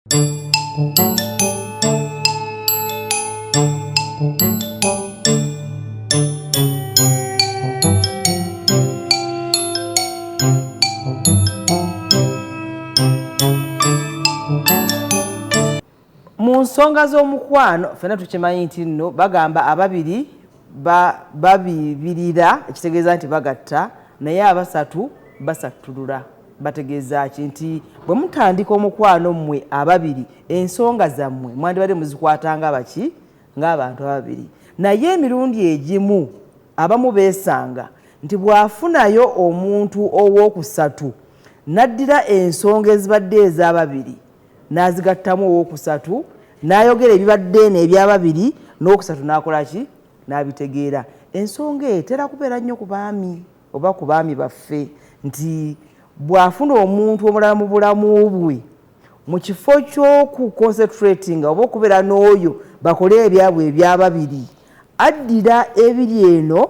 Mu nsonga z'omukwano fena tukimanyi nti nno bagamba ababiri babibirira ekitegeeza nti bagatta naye abasatu basattulula bategeeza ki nti bwe mutandika omukwano mmwe ababiri ensonga zammwe mwandibadde muzikwatanga baki ng'abantu ababiri naye emirundi egimu abamu beesanga nti bw'afunayo omuntu ow'okusatu n'addira ensonga ezibadde ez'ababiri n'azigattamu ow'okusatu n'ayogera ebibadde n'ebyababiri n'okusatu n'akola ki n'abitegeera. Ensonga etera kubeera nnyo ku baami oba ku baami baffe nti bw'afuna omuntu omulala mu bulamu bwe mu kifo ky'okuconcentratinga oba okubeera n'oyo bakole ebyabwe ebyababiri addira ebiri eno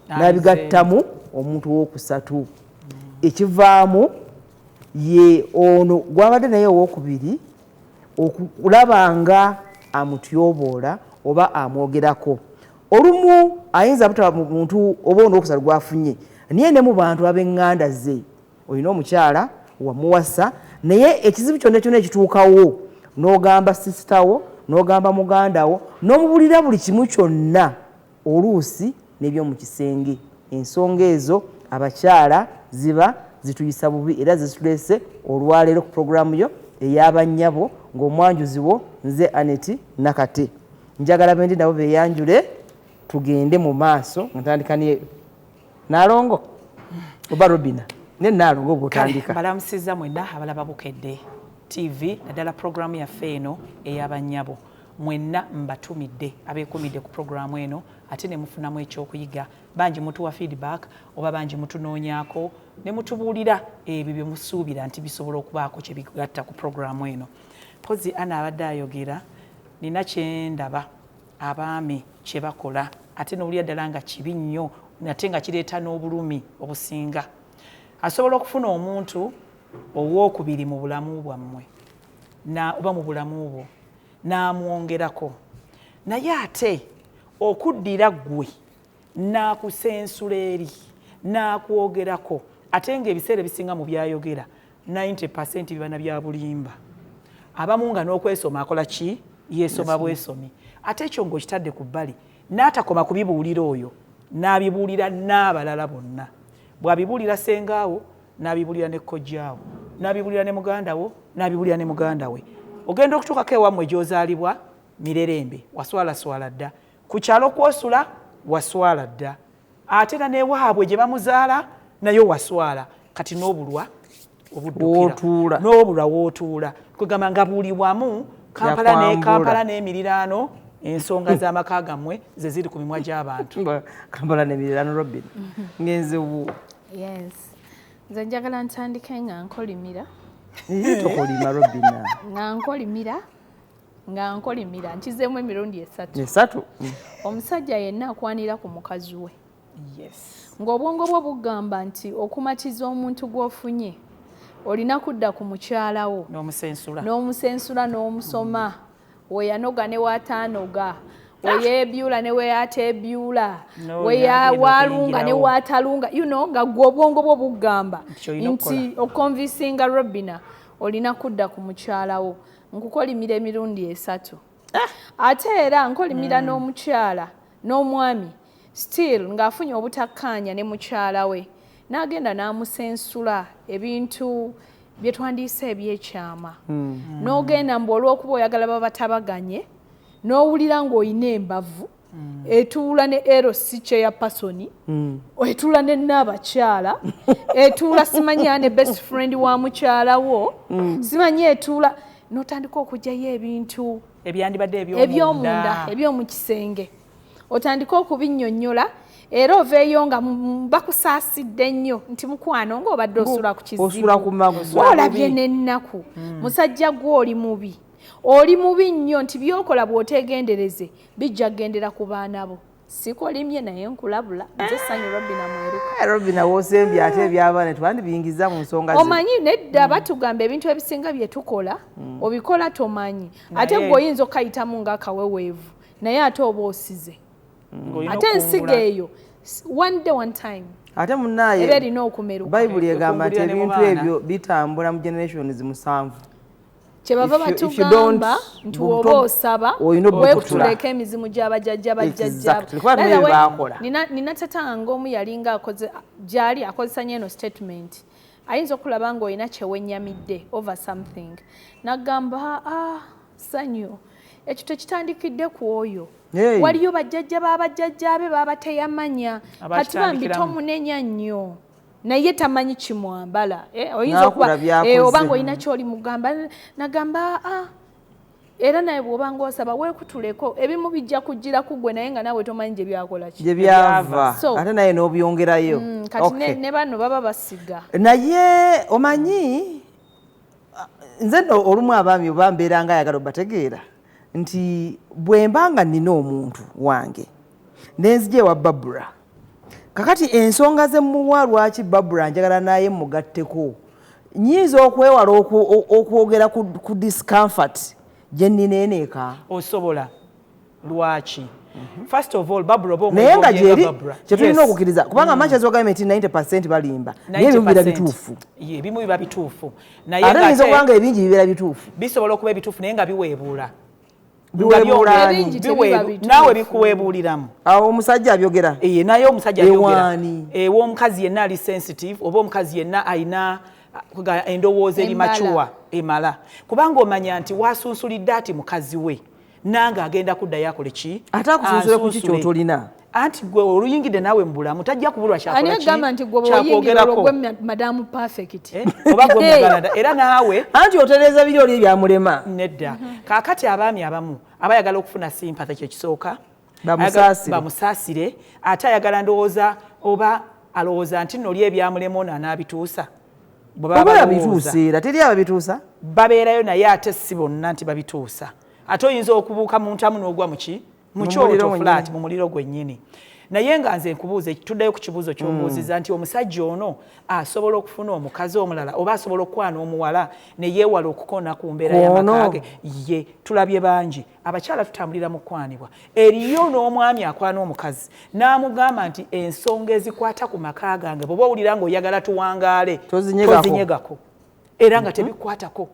n'abigattamu omuntu ow'okusatu ekivaamu ye ono gwabadde naye ow'okubiri okulaba nga amutyoboola oba amwogerako. Olumu ayinza butaba muntu oba onookusatu gwafunye naye ne mu bantu ab'eŋŋanda ze olina omukyala wamuwasa naye ekizibu kyonna kyonna ekituukawo n'ogamba sisitawo n'ogamba mugandawo n'omubulira buli kimu kyonna oluusi n'ebyomu kisenge. Ensonga ezo abakyala ziba zituyisa bubi era zitulese olwaleero ku programu yo ey'abannyabo ng'omwanjuzi wo nze Aneti Nakate. Njagala bendi nabo beeyanjule tugende mu maaso ntandika ne Nalongo oba Robina ne Nalongo bw'otandika. Balamusiza mwenna abalaba Bukedde TV naddala programu yaffe eno ey'abannyabo mwenna mbatumidde abeekumidde ku programu eno ate ne mufunamu ekyokuyiga bangi mutuwa feedback oba bangi mutunoonyaako ne mutubuulira ebyo bye musuubira nti bisobola okubaako kye bigatta ku programu eno. Pozi Ana abadde ayogera nina kye ndaba abaami kye bakola ate n'owulira ddala nga kibi nnyo ate nga kireeta n'obulumi obusinga. Asobola okufuna omuntu ow'okubiri mu bulamu bwammwe oba mu bulamu bwo n'amwongerako naye ate okuddira ggwe n'akusensula eri n'akwogerako ate ng'ebiseera ebisinga mu byayogera 90% bibana bya bulimba. Abamu nga n'okwesoma akola ki yeesoma bwesomi ate ekyo ng'okitadde ku bbali n'atakoma kubibuulira oyo n'abibuulira n'abalala bonna. Bw'abibuulira sengaawo n'abibuulira ne kkojjaawo n'abibuulira ne mugandawo n'abibuulira ne muganda we. Ogenda okutuukako ewammwe gy'ozaalibwa mirerembe waswalaswala dda ku kyalo kw'osula waswala dda ate era n'ewaabwe gye bamuzaala nayo waswala kati n'obulwa obuddukira n'obulwa w'otuula kwegamba nga buli wamu Kampala n'emiriraano ensonga z'amaka gammwe ze ziri ku mimwa gy'abantu. Kampala n'emiriraano Robin ngenze wu yes nze njagala ntandike nga nkolimira tokolima Robina nga nkolimira nkizeemu emirundi esatu. Omusajja yenna akwanira ku mukazi we ng'obwongo bwo bugamba nti okumatiza omuntu gw'ofunye olina kudda ku mukyala wo n'omusensula n'omusoma weyanoga ne waataanoga weyeebyula ne weyateebyula waalunga ne waatalunga nga gwe obwongo bwo bugamba nti okonvisinga Robina olina kudda ku mukyala wo. Nkukolimira emirundi esatu ate era nkolimira n'omukyala n'omwami still ng'afunye obutakkaanya ne mukyala we n'agenda n'amusensula ebintu bye twandiise ebyekyama n'ogenda mbu olw'okuba oyagala babatabaganye n'owulira ng'olina embavu etuula ne erosi kyeya pasoni etuula ne naabakyala etuula simanyi ne best friend wa mukyala wo simanyi etuula n'otandika okugyayo ebintu ebyandibadde ebyomunda eby'omu kisenge otandika okubinnyonnyola era oveeyo nga bakusaasidde nnyo nti mukwano ng'obadde osula ku kizibu olabye n'ennaku musajja gwe oli mubi nnyo nti byokola bw'otegendereze bijja kugendera ku baana bo sikolimye naye nkulabula nze Sanyu Robina Mweruka. Robina wosembye ate eby'abaana twandibiyingiza mu nsonga ze. Omanyi nedda batugamba ebintu ebisinga bye tukola obikola tomanyi ate gwe oyinza okayitamu ng'akaweweevu naye ate oba osize ate ensiga eyo one day one time ate munnaye eba erina okumeruka. Bayibuli egamba nti ebintu ebyo bitambula mu generations 7. Kyebava batugamba nti oba osaba weekutuleka emizimu gy'abajjajja bajjajjabo. Nina tata ng'omu yalinga gyali akozesa nnyo eno statement. Ayinza okulaba ng'olina kyewennyamidde over something. N'agamba Sanyu ekyo tekitandikidde ku oyo. Waliyo bajjajja b'abajjajjaabe baabateyamanya kati bambi tomunenya nnyo. Naye tamanyi kimwambala oyinza okuba oba ng'olina ky'oli mugamba nagamba era naye bw'oba ng'osaba weekutuleko ebimu bijja kujjira ku ggwe naye nga naawe tomanyi gye byakola ki gye byava ate naye n'obyongerayo kati ne bano baba basiga naye omanyi nze olumu abaami oba mbeera nga ayagala obategeera nti bwe mba nga nnina omuntu wange nenzija ewa Babura kakati ensonga ze muwa lwaki Babura njagala naye mugatteko nyiza okwewala okwogera ku discomfort gye nnina eneeka osobola lwaki first of all Babura naye nga gyeri kyetulina okukkiriza kubanga Manchester Government 90% balimba naye ebimu biba bituufu ebimu biba bituufu naye ate yinza okubanga ebingi bibeera bituufu bisobola okuba ebituufu naye nga biweebuula naawe bikuweebuuliramu awo omusajja abyogera naye omusajja abyogera omukazi yenna ali sensitive oba omukazi yenna alina endowooza eri machuwa emala kubanga omanya nti wasunsulidde ati mukazi we nange agenda kuddayo akole ki ate akusunsule ku ki ky'otolina anti gwe oluyingidde naawe mu bulamu tajja kubulwa kyagamba nti gwe oyingidde olwo gwe madamu perfect oba gwe mugalada era naawe anti otereeza biri oli ebyamulema nedda kaakati abaami abamu abayagala okufuna sympathy kyekisooka bamusaasire ate ayagala ndowooza oba alowooza nti nno oli ebyamulema ono anaabituusa oba babituuseera teri ababituusa babeerayo naye ate si bonna nti babituusa ate oyinza okubuuka mu ntamu n'ogwa mu kyoto flat mu muliro gwennyini naye nga nze nkubuuza tuddayo ku kibuuzo ky'ombuuziza nti omusajja ono asobola okufuna omukazi omulala oba asobola okukwana omuwala ne yeewala okukona ku mbeera y'amakaage ye tulabye bangi abakyala tutambulira mu kwanibwa eriyo n'omwami akwana omukazi n'amugamba nti ensonga ezikwata ku maka gange bw'oba owulira ng'oyagala tuwangaale tozinyegako era nga tebikwatako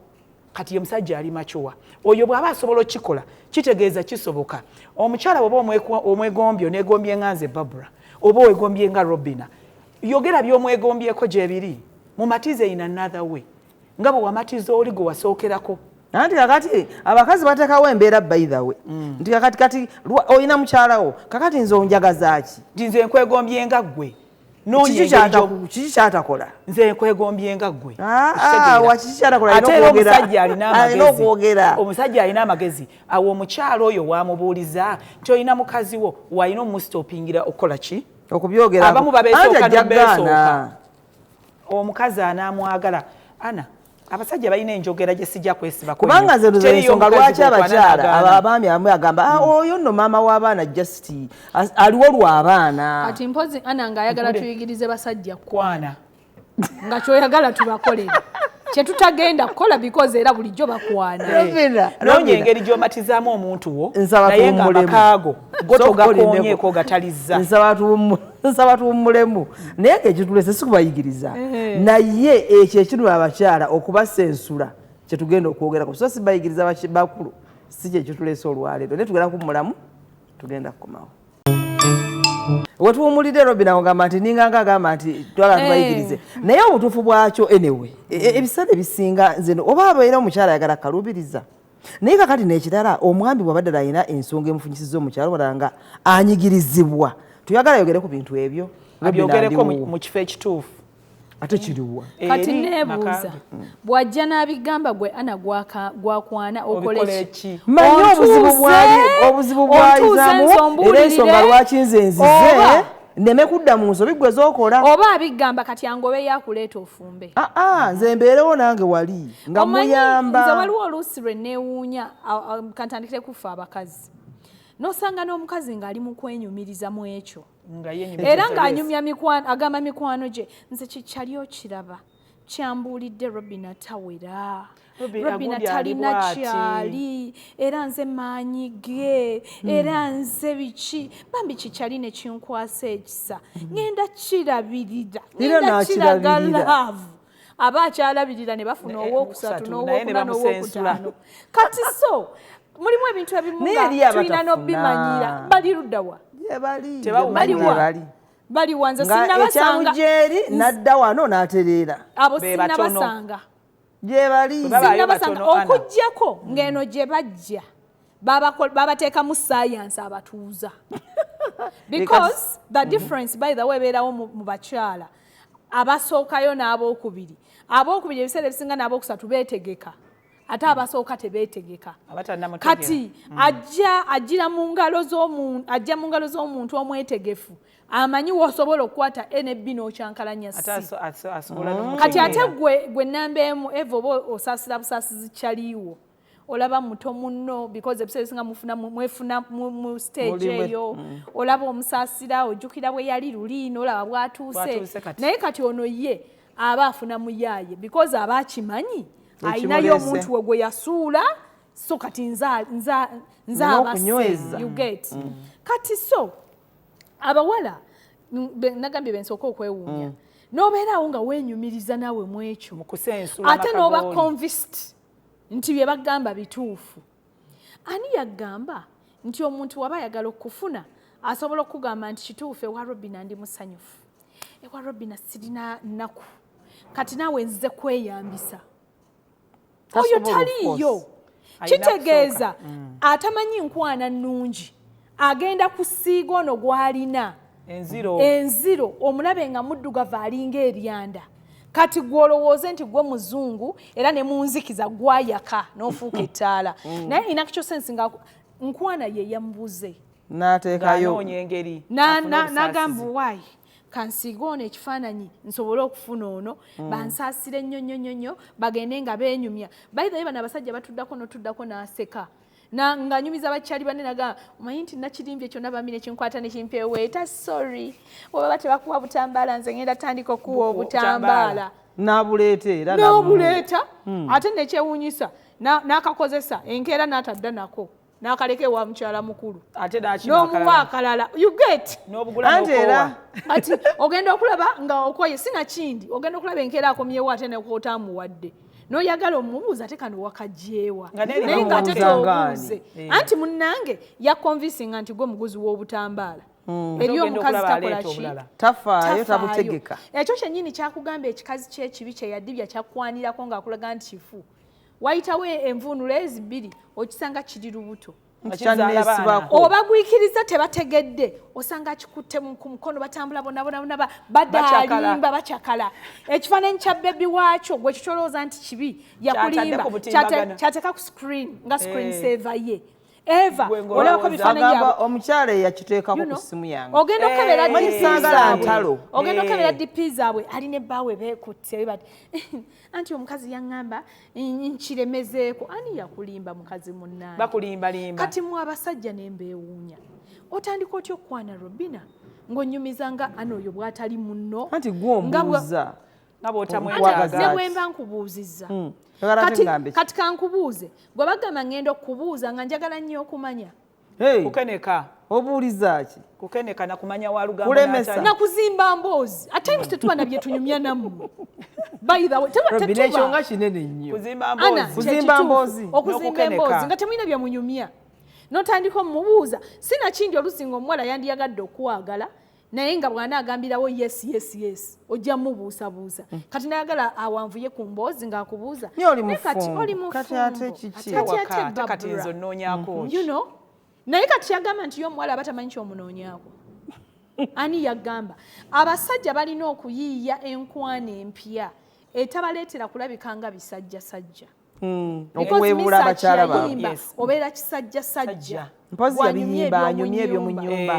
kati ye musajja ali machuwa oyo bw'aba asobola okikola kitegeeza kisoboka omukyala bw'oba omwegombye neegombye nga nze Babura oba owegombye nga Robina yogera by'omwegombyeko gyebiri mumatize in another way nga bwe wamatiza oli gwe wasookerako anti kakati abakazi bateekawo embeera by the way nti kati olina mukyalawo kakati nze onjagazaaki nti nze nkwegombye nga ggwe kiki kyatakola nze nkwegombye nga ggwe ate omusajja alina amagezi awo omukyalo oyo wamubuuliza nti olina mukazi wo walina omusitopingira okukola ki abamu babeesooka omukazi anaamwagala ana abasajja balina enjogera gye sijja kwesiba kubanga nze ndoza ensonga lwaki abakyala abaami abamu agamba oyo nno maama w'abaana just aliwo lw'abaana kati mpozi ana ng'ayagala tuyigirize basajja kwana nga kyoyagala tubakolere kyetutagenda kukola because era bulijjo bakwana noonya engeri gy'omatizaamu omuntu wo naye nga amakaago gotogakonyeeko gatalizza nsaba tuwummulemu naye ekitulese si kubayigiriza naye ekyo ekinula abakyala okubasensula kyetugenda okwogerako so si bayigiriza bakulu si kye kitulese olwaleero naye tugenda kuwummulamu tugenda kukomawo wetuwummulidde Robina ogamba nti ninganga agamba nti twagala tubayigirize naye obutuufu bwakyo anyway ebiseera ebisinga nze oba abeera omukyala ayagala kalubiriza naye kakati n'ekirala omwami bw'abadde alina ensonga emufunyisizza omukyala wala nga anyigirizibwa tuyagala yogere ku bintu ebyo abyogereko mu kifo ekituufu ate kiriwa kati neebuuza bw'ajja n'abigamba gwe ana gwakwana okole ki manyi obuzibu bwayizaamu era ensonga lwaki nze nzize ndeme kudda mu nsobi gwe z'okola oba abigamba kati angobe yakuleeta ofumbe nze mbeerewo nange wali nga muyamba nze waliwo oluusi lwe neewuunya kantandikire kufa abakazi n'osanga n'omukazi ng'ali mu kwenyumiriza mu ekyo era ng'anyumya agamba mikwano gye nze kikyali okiraba kyambuulidde Robina tawera Robina talina kyali era nze maanyi ge era nze biki bambi kikyali ne kinkwasa ekisa ngenda kirabirira ngenda kiraga laavu aba akyalabirira ne bafuna owookusatu n'owookuna n'owookutaano kati so mulimu ebintu ebimu nga tulina n'obimanyira bali luddawa bali wanze sinnabasanga ekyamujeri nadda wano n'atereera abo sinnabasanga gye bali sinnabasanga okujjako ng'eno gye bajja babateekamu science abatuuza because the difference by the way ebeerawo mu bakyala abasookayo n'abookubiri ebiseera ebisinga n'abookusatu beetegeka ate abasooka tebeetegeka kati ajja mu ngalo z'omuntu omwetegefu amanyi w'osobola okukwata NB n'okyankalanya si kati ate gwe nnamba emu eva oba osaasira busaasizi kyaliiwo olaba muto munno because ebiseera ebisinga mwefuna mu stage eyo olaba omusaasira ojjukira bwe yali luliino olaba bw'atuuse naye kati ono ye aba afuna muyaaye because aba akimanyi ayinayo omuntu we gwe yasuula so kati nze abase you get kati so abawala nagambye bensooka okwewuunya n'obeeraawo nga weenyumiriza naawe mu ekyo ate n'oba convinced nti bye bagamba bituufu ani yagamba nti omuntu waba ayagala okufuna asobola okugamba nti kituufu ewa Robina ndi musanyufu ewa Robina sirina nnaku kati naawe nzize kweyambisa oyo taliiyo kitegeeza atamanyi nkwana nnungi agenda kusiiga ono gw'alina enziro omulabe nga muddugavu alinga eryanda kati gwolowooze nti gwe muzungu era ne munzikiza gwayaka n'ofuuka ettaala naye inakyo sensi nga nkwana ye yamubuze n'ateekayo n'agamba waayi kansiiga ono ekifaananyi nsobole okufuna ono bansaasire nnyo bagende nga beenyumya by the way bano abasajja batuddako n'otuddako n'aseka ng'anyumiza bakyali banne nagamba omanyi nti nakirimbye ekyo nabambi nekinkwata nekimpeweeta sorry obaba tebakuwa butambaala nze ngenda tandika okuwa obutambaala n'obuleeta ate nekyewuunyisa n'akakozesa enkeera n'atadda nako n'akaleka ewa mukyala mukulu n'omuwa akalala you get anti era ati ogenda okulaba nga okoye sinakindi ogenda okulaba enkeera akomyewo ate nekootamuwadde n'oyagala omubuuza ate kano wakajjeewa naye ng'ate toobuuze anti munnange yakonvinsinga nti gwe muguzi w'obutambaala eri omukazi takolaki tafaayo tabutegeka ekyo kyennyini kyakugamba ekikazi ky'ekibi kye yaddibya kyakwanirako ng'akulaga nti kifu wayitawo envuunula ezibiri okisanga kiri lubuto oba gwikiriza tebategedde osanga kikutte ku mukono batambula bonna badaalimba bakyakala ekifaananyi kya bebi waakyo gwe kikyolowooza nti kibi yakulimba kyateeka ku screen nga screen saver ye eva olabako bifaananyi omukyala yakiteekako ku simu yange ogenda okebera dipi zaabwe alina ebbaawe beekutte bati anti omukazi yaŋŋamba nkiremezeeko ani yakulimba mukazi munnange bakulimbalimba kati mu abasajja nembeewuunya otandika otya okwana Robina ng'onyumizanga ani oyo bw'atali munno anti gw'ombuuza ne bwemba nkubuuzizza kati kankubuuze gwe bagamba ngenda okubuuza nga njagala nnyo okumanya kukeneka obuuliza ki kukeneka nakumanya walugambo nakuzimba mboozi ate nti tetuba na bye tunyumya nammwe by the way Robina ekyo nga kinene nnyo kuzimba mboozi okuzimba emboozi nga temulina bye munyumya n'otandika omubuuza sinakindi olusinga omuwala yandiyagadde okuwagala naye nga bw'anaagambirawo yes ojja mubuusabuusa kati nayagala awanvuye ku mboozi ng'akubuuza kati oli mufumbo kati nzo nnoonyaako naye kati yagamba nti y'omuwala aba tamanyi kyomunoonyaako ani yagamba abasajja balina okuyiiya enkwana empya etabaleetera kulabika nga bisajjasajja okuweebula abakyala baabwe obeera kisajjasajja mpozi yabiyimba anyumya ebyo mu nnyumba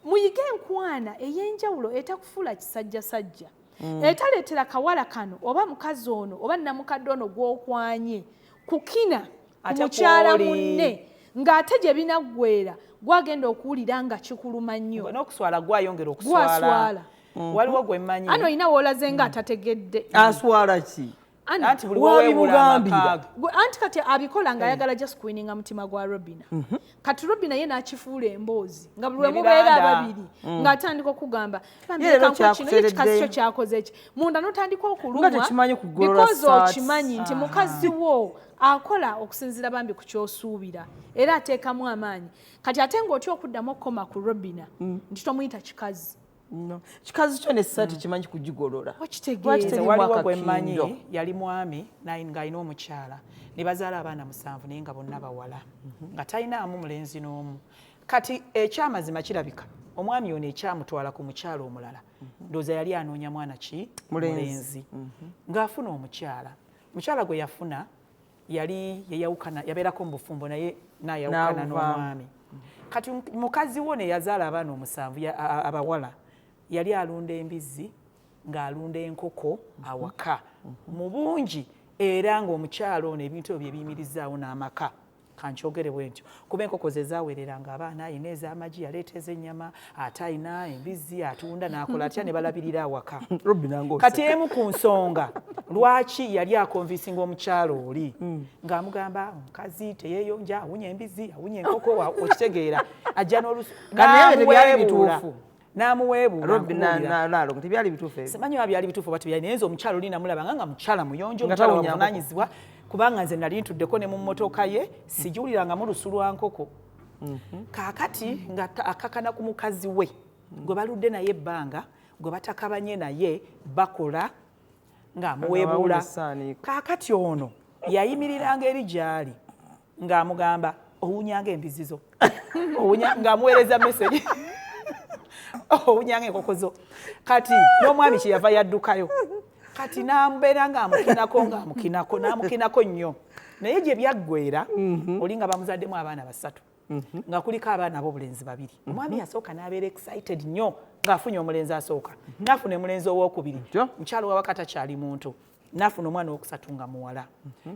muyige enkwana ey'enjawulo etakufuula kisajjasajja etaleetera kawala kano oba mukazi ono oba namukadde ono gw'okwanye kukina ku mukyala munne ng'ate gye binaggweera gwagenda okuwulira nga kikuluma nnyo n'okuswala gwayongera okuswala waliwo gwe mmanyi ano olina woolaze nga atategedde aswala ki anti buli wabimugambira anti kati abikola ng'ayagala just kuininga mutima gwa Robina kati Robina ye n'akifuula emboozi nga buli we mubeera ababiri ng'atandika okugamba kino ekikazi kyo kyakoze eki munda n'otandika okulumwa because okimanyi nti mukazi wo akola okusinziira bambi ku kyosuubira era ateekamu amaanyi kati ate ng'otya okuddamu okukoma ku Robina nti tomuyita kikazi kikazi kyo n'essaati kimanyi kugigolola waliwo gwe mmanyi yali mwami ng'alina omukyala ne bazaala abaana 7 naye nga bonna bawala nga talinaamu mulenzi n'omu kati ekyamazima kirabika omwami ono ekyamutwala ku mukyala omulala ndowooza yali anoonya mwana ki mulenzi ng'afuna omukyala gwe yafuna yali yayawukana yabeerako mu bufumbo naye n'ayawukana n'omwami kati mukazi wo ne yazaala abaana 7 abawala yali alunda embizzi ng'alunda enkoko awaka mu bungi era ng'omukyalo ono ebintu ebyo biyimirizaawo n'amaka kankyogere bwe ntyo kuba enkoko ze zaawereranga abaana ayina ez'amagi yaleeta ez'ennyama ate ayina embizzi atunda n'akola atya ne balabirira awaka kati emu ku nsonga lwaki yali akonvisinga omukyalo oli ng'amugamba omukazi teyeeyonja awunya embizzi awunya enkoko okitegeera ajja n'olusu simanyi oba byali bituufu oba tebyali naye nze omukyalo oli namulabanga nga mukyala muyonjo omukyala wamuvunaanyizibwa kubanga nze nali ntuddeko ne mu mmotoka ye sigiwulirangamu lusu lwa nkoko kaakati nga akakana ku mukazi we gwe baludde naye ebbanga gwe batakabanye naye bakola ng'amuweebuula kaakati ono yayimiriranga eri gy'ali ng'amugamba owunyanga embizizo ng'amuweereza meseji owunyanga enkoko zo kati n'omwami kyeyava yaddukayo kati n'amubeera ng'amukinako n'amukinako nnyo naye gye byaggweera oli nga bamuzaddemu abaana 3 nga kuliko abaana ab'obulenzi 2 omwami yasooka n'abeera excited nnyo ng'afunye omulenzi asooka n'afuna omulenzi owokubiri mukyalo wawakati akyali muntu n'afuna omwana owokusatu nga muwala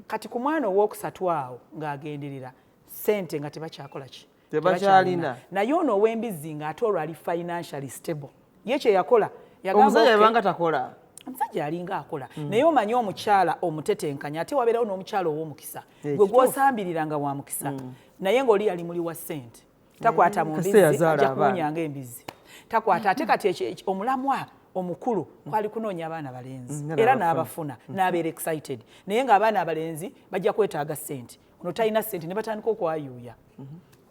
kati ku mwana owokusatu awo ng'agenderera ssente nga tebakyakola ki tebakyalina naye ono ow'embizzi ng'ate olwo ali financially stable ye kye yakola omusajja yabanga takola omusajja alinga akola naye omanyi omukyala omutetenkanya ate wabeerawo n'omukyala ow'omukisa gwe gw'osambiriranga wa mukisa naye ng'oli yali muli wa ssente takwata mu mbizzi ajja kuwunyanga embizzi takwata ate kati omulamwa omukulu kwali kunoonya abaana balenzi era n'abafuna n'abeera excited naye ng'abaana abalenzi bajja kwetaaga ssente ono talina ssente ne batandika okwayuuya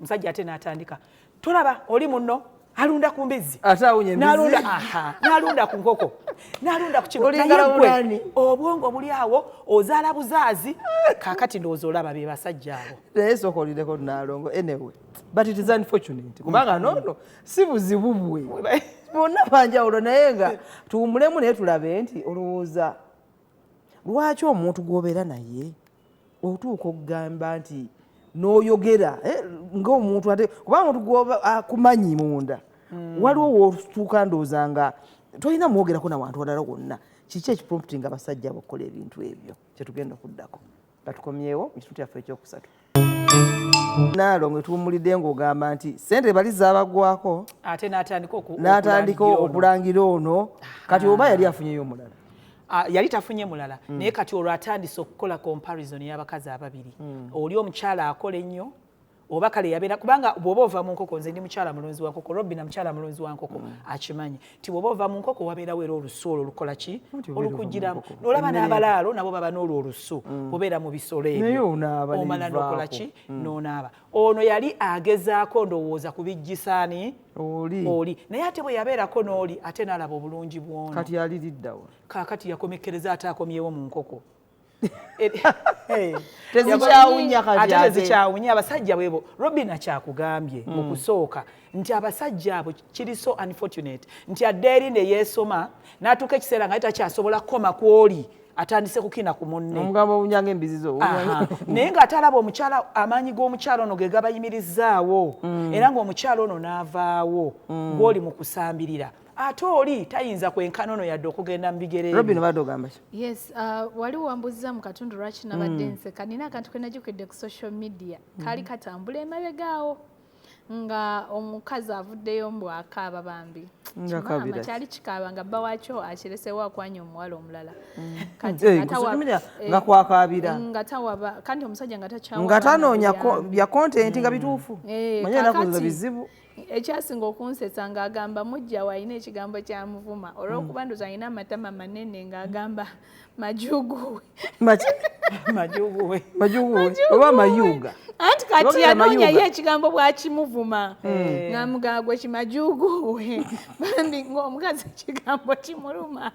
omusajja ate n'atandika tolaba oli munno alunda ku mbizzi n'alunda ku nkoko n'alunda ku kigo naye obwongo buli awo ozaala buzaazi kaakati ndowooza olaba be basajja abo naye sooka olindeko naalongo anyway but it is unfortunate kubanga noono si buzibu bwe bonna banjawulo naye nga tuwumulemu naye tulabe nti olowooza lwaki omuntu gw'obeera naye otuuka okugamba nti n'oyogera ng'omuntu ate kubanga omuntu gw'akumanyi munda waliwo wootuuka ndowooza nga tolina mwogerako nawantu walala wonna kiki ekipromptinga abasajja abakola ebintu ebyo kyetugenda okuddako nga tukomyewo mu kitundu kyaffe ekyokusatu Naalongo tuwumulidde ng'ogamba nti ssente bali zaabagwako ate n'atandika okulangira ono kati oba yali afunyeyo omulala yali tafunye mulala naye kati olwo atandise okukola comparison y'abakazi ababiri oli omukyala akola ennyo oba kale yabeera kubanga bw'oba ova mu nkoko nze ndi mukyala mulonzi wa nkoko Robina mukyala mulonzi wa nkoko akimanyi ti bw'oba ova mu nkoko wabeerawo era olusu olwo lukola ki olukugiramu n'olaba n'abalaalo nabo baba n'olwo olusu obeera mu bisolo ebyo omala n'okola ki n'onaaba ono yali agezaako ndowooza kubijjisaani oli naye ate bwe yabeerako n'oli ate n'alaba obulungi bw'ono kati yaliriddawa kaakati yakomekkereza ate akomyewo mu nkoko tezikyawunya abasajja bwebo Robina kyakugambye okusooka nti abasajja abo kiri so unfortunate nti adde eri ne yeesoma n'atuuka ekiseera nga takyasobola kukoma ku oli atandise kukina ku munne omugamba obunyanga embizizo naye ng'atalaba omukyala amaanyi g'omukyala ono ge gabayimirizaawo era ng'omukyala ono n'avaawo gw'oli mu kusambirira ate oli tayinza kwenkanono yadde okugenda mu bigere Robin badde ogamba ki? Yes, wali wambuza mu katundu lwaki nabadde nseka nina akantu ke najjukidde ku social media kaali katambula emabegaawo nga omukazi avuddeyo mbwakaaba bambi kyali kikaaba nga bba waakyo akiresewo akwanya omuwala omulala nga kwakaabira nga tawaba kandi omusajja nga takyawaba nga tanoonya bya kontenti nga bituufu manye enaku bizibu. Ekyasinga okunsetsa ng'agamba mujja wayina ekigambo kyamuvuma olw'okuba ndoza alina amatama manene ng'agamba majuguwe oba mayuga anti kati anoonya ye ekigambo bwakimuvuma ng'amugamba gwe kimajuguwe bambi ng'omukazi ekigambo kimuluma.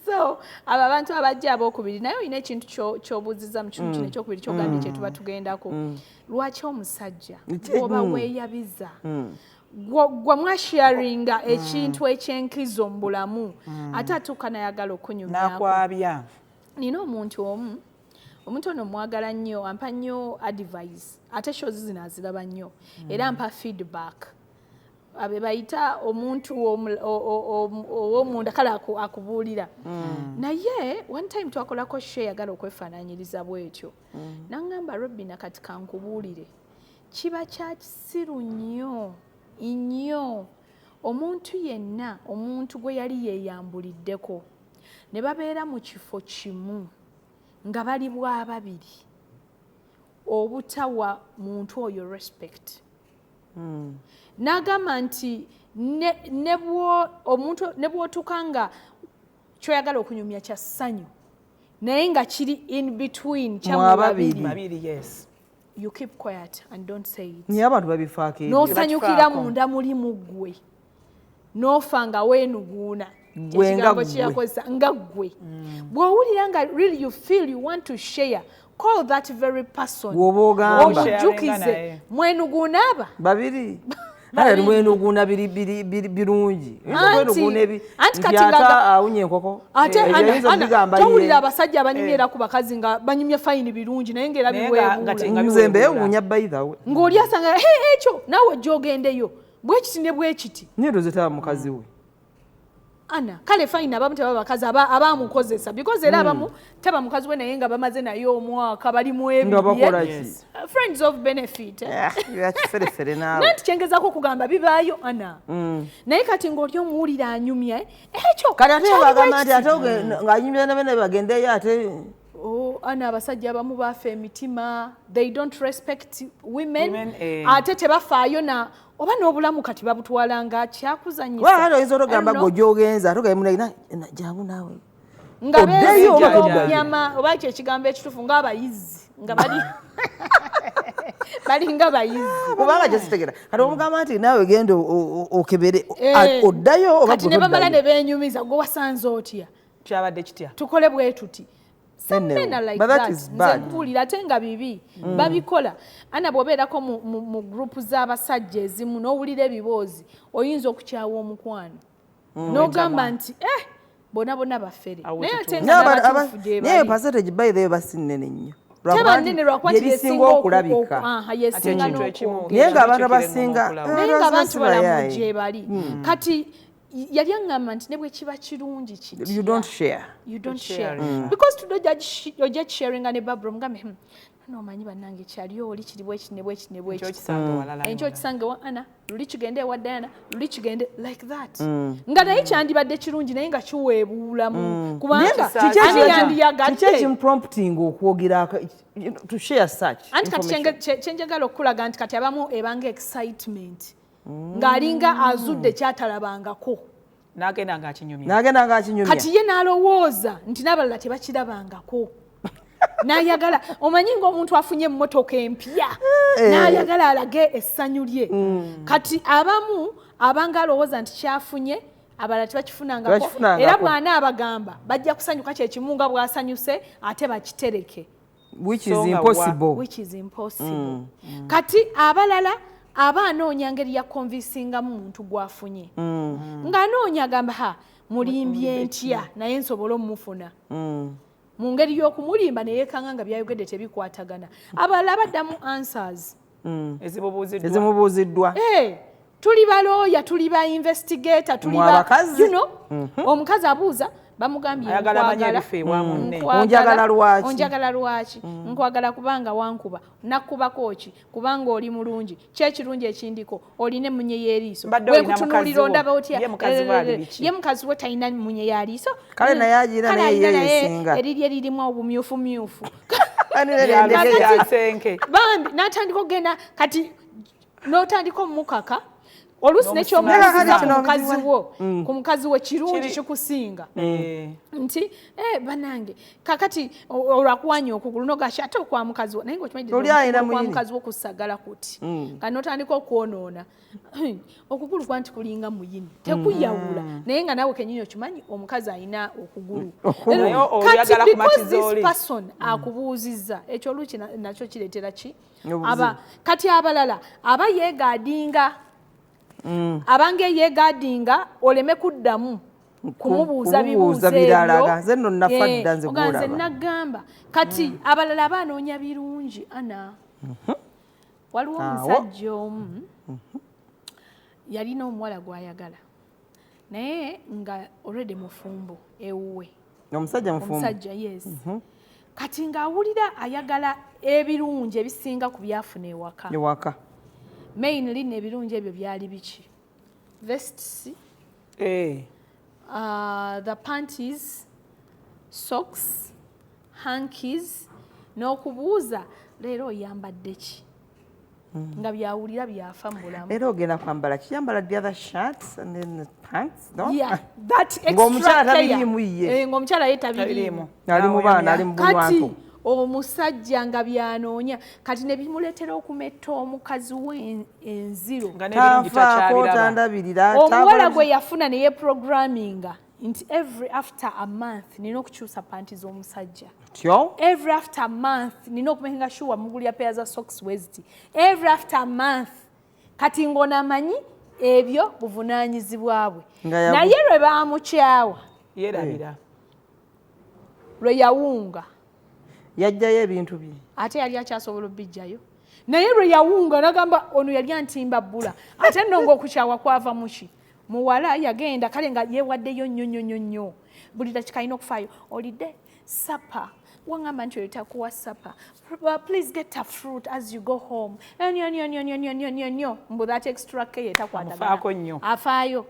So abo abantu abajja abookubiri naye olina ekintu ky'obuuziza mu kintu kino ekyokubiri ky'ogambye kye tuba tugendako lwaki omusajja oba weeyabiza gwe mwasharinga ekintu ekyenkizo mu bulamu ate atuuka nayagala okunyumyako. Nina omuntu ono mwagala nnyo ampa nnyo advice ate shows zino aziraba nnyo era ampa feedback abe bayita omuntu ow'omunda kale akubuulira naye one time twakolako show yagala okwefaananyiriza bwetyo n'aŋŋamba Robin kati kankubuulire kiba kya kisiru nnyo omuntu yenna omuntu gwe yali yeeyambuliddeko ne babeera mu kifo kimu nga bali bwababiri obutawa muntu oyo respect. N'agamba nti ne bw'otuuka nga kyoyagala okunyumya kya ssanyu naye nga kiri in between kyamu babiri. You keep quiet and don't say it. Niye abantu babifaako ebyo. N'osanyukira munda mulimu ggwe n'ofa nga weenuguuna ekigambo kyeyakozesa nga ggwe bw'owulira nga really you feel you want to share call that very person omujjukize mwenuguuna aba babiri mwenuguuna birungi anti kati awunye enkoko towulira abasajja abanyumyera ku bakazi nga banyumye fayini birungi naye ngaera biwemuzembe ewuunya bayithawe ng'oli asanga ekyo naawe gyogendeyo bwekiti ne bwekiti nyeroze taba mukazi we ana kale fine abamu teba bakazi abamukozesa because era abamu teba mukazi we naye nga bamaze naye omwaka bali mu ebibye friends of benefit yakiferefere naawe nanti kyengezako okugamba bibaayo ana naye kati ng'oli omuwulira anyumya ekyo kati ate bagamba nti ate ng'anyumya ne bene bagendeyo ate ana abasajja abamu baafa emitima they don't respect women ate tebafaayo na oba n'obulamu kati babutwala nga kyakuzanyisa oyinza otogamba gwe gyogenza togamunayina jangu naawe nga beenyama oba ekyo ekigambo ekitufu ng'abayizi nga bali nga bayizi kubanga kyesitegera kati omugamba nti naawe genda okebere oddayo oba kati ne bamala ne beenyumiza gwe wasanze otya kyabadde kitya tukole bwe tuti nze nkubuulira ate nga bibi babikola ana bw'obeerako mu gurupu z'abasajja ezimu n'owulira ebiboozi oyinza okukyawa omukwano n'ogamba nti bonna baffere naye ate nga n'abatuufu gye bali naye percentage by the way basinene nnyo teba nnene lwakuba yesinga okulabika yesinga naye ng'abantu abasinga naye ng'abantu balamu gye bali kati yali aŋŋamba nti ne bwe kiba kirungi kiti you don't share because today ojja kisharinga ne babula omugambe n'omanyi bannange kyali oli kiri bwekiti ne bwekiti ne bwekiti enkyo kisange wa ana luli kigende ewa Diana luli kigende like that nga naye kyandibadde kirungi naye nga kiweebuulamu kubanga ani yandiyagadde kiki ekimprompting okwogera to share such anti kati kyenjagala okulaga nti kati abamu ebanga excitement ng'alinga azudde kyatalabangako n'agenda ng'akinyumya kati ye n'alowooza nti n'abalala tebakirabangako n'ayagala omanyi ng'omuntu afunye emmotoka empya n'ayagala alage essanyu lye kati abamu abanga alowooza nti kyafunye abalala tebakifunangako era bwana abagamba bajja kusanyuka kyekimu nga bwasanyuse ate bakitereke which is impossible kati abalala aba anoonya ngeri ya konvinsingamu muntu gwafunye ng'anoonya agamba mulimbye ntya naye nsobole omufuna mu ngeri y'okumulimba neyeekanga nga byayogedde tebikwatagana abalala baddamu answers ezimubuuziddwa tuli balooya tuli ba investigator tuli ba you know omukazi abuuza bamugambye onjagala lwaki nkwagala kubanga wankuba nakubako ki kubanga oli mulungi kyekirungi ekindiko oline munye y'eriiso wekutunuulira ondaba otya ye mukazi we talina munye y'aliiso kale naye agira naye erirye lirimu obumyufumyufu bambi n'atandika okugenda kati n'otandika omumukaka oluusi nekyomuuliza ku mukazi wo kirungi kikusinga nti banange kakati olwakuwanya okugulu nogasha ate okwa mukazi wo naye ngaokimanyikwa mukazi wo kusagala kuti kati notandika okwonoona okugulu kwanti kulinga muyini tekuyawula naye nga nawe kenyini okimanyi omukazi alina okugulu kati because this person akubuuzizza ekyo oluuki nakyo kireetera ki kati abalala aba yeegaadinga abange yeegaadinga oleme kuddamu kumubuuza bibuuzo birala nze nno nafadda nze gulaba nze nagamba kati abalala banoonya birungi ana waliwo omusajja omu yalina omuwala gw'ayagala naye nga already mufumbo ewuwe omusajja yes kati ng'awulira ayagala ebirungi ebisinga ku byafuna ewaka mainly nebirungi ebyo byali biki vests the panties socks hankies n'okubuuza leero oyambadde ki nga byawulira byafa mu bulamu era ogenda kwambala kiyambala the other shirts and then the pants no yeah that extra ng'omukyala tabirimu ye ng'omukyala ye tabirimu ali mu baana ali mu bulwanko omusajja nga byanoonya kati ne bimuleetera okumetta omukazi we enziro omuwala gwe yafuna neye programminga nti every after a month nina okukyusa panti z'omusajja every after a month nina okumakinga sure mugulya peya za socks weziti every after a month kati ng'onamanyi ebyo buvunaanyizibwa bwe naye lwe baamukyawa yerabira lwe yawunga yajjayo ebintu bye ate yali akyasobola obijjayo naye lwe yawunga nagamba ono yali antimba bbula ate nno ng'okukyawa kwava muki muwala yagenda kale nga yeewaddeyo nnyo buli dakika alina okufaayo olidde sapa wangamba nti olitakuwa sapa please get a fruit as you go home nyo mbu that extra care etakwatagala afaayo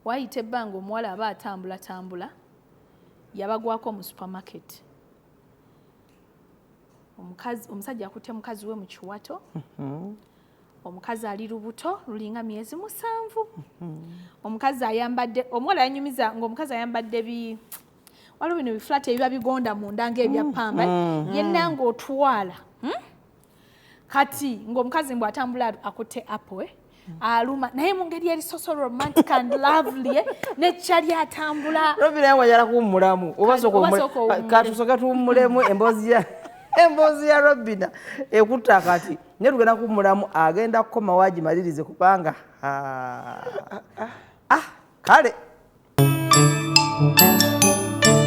wayita ebbanga omuwala aba atambula yabagwako mu supermarket omusajja akutte mukazi we mu kiwato omukazi ali lubuto lulinga myezi 7 omukazi ayambadde omuwala yanyumiza ng'omukazi ayambadde waliwo bino biflat ebiba bigonda munda ng'ebya pamba yenna ng'otwala kati ng'omukazi mbw atambula akutte apple aluma naye mu ngeri erisoso romantic and lovely nekyali atambula robina wajala kuwummulamu katusoka tuwummulemu emboozi ya Robina ekutta kati naye tugenda kuwummulamu agenda kukoma wagimalirize kubanga kale